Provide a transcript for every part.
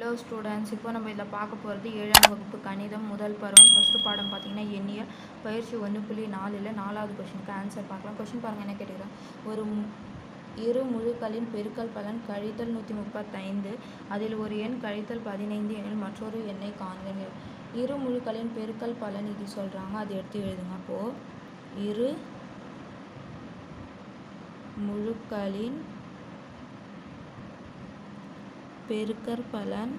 Hello students, இப்போ நம்ம இதில் பார்க்க போகிறது 7ஆம் வகுப்பு கணிதம் முதல் பருவம் ஃபஸ்ட்டு பாடம் பார்த்தீங்கன்னா எண்ணியல் பயிற்சி 1.4 4வது கொஷினுக்கு ஆன்சர் பார்க்கலாம். கொஷின் பாருங்கள், என்ன கேட்டுக்கிறேன். ஒரு இரு முழுக்களின் பெருக்கல் பலன் கழித்தல் 135, அதில் ஒரு எண் கழித்தல் 15 எனில் மற்றொரு எண்ணை காண்க. இரு முழுக்களின் பெருக்கல் பலன் இது சொல்கிறாங்க, அது எடுத்து எழுதுங்க. அப்போது இரு முழுக்களின் பெருக்கற் பலன்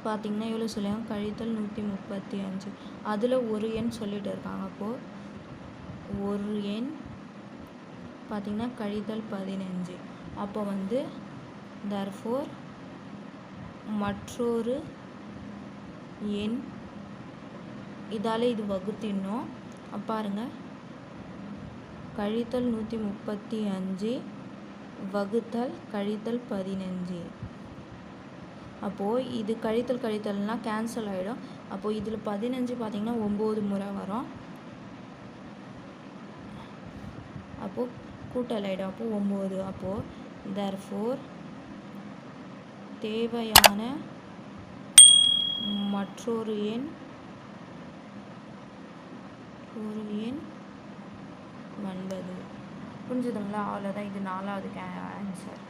பார்த்திங்கன்னா எவ்வளோ சொல்லுவாங்க, கழித்தல் 135. அதில் ஒரு எண் சொல்லிட்டு இருக்காங்க. அப்போது ஒரு எண் பார்த்திங்கன்னா கழித்தல் 15. அப்போ வந்து தர்ஃபோர் மற்றொரு எண், இதால் இது வகுத்திடணும். பாருங்கள், கழித்தல் 135 வகுத்தல் கழித்தல் 15. அப்போது இது கழித்தல்னால் கேன்சல் ஆகிடும். அப்போது இதில் 15 பார்த்திங்கன்னா 9 முறை வரும். அப்போது கூட்டல் ஆகிடும். அப்போது 9. அப்போது தர்ஃபோர் தேவையான மற்றொரு எண் 9. புரிஞ்சுதுங்களா? அவ்வளோதான். இது 4வது ஆன்சர்.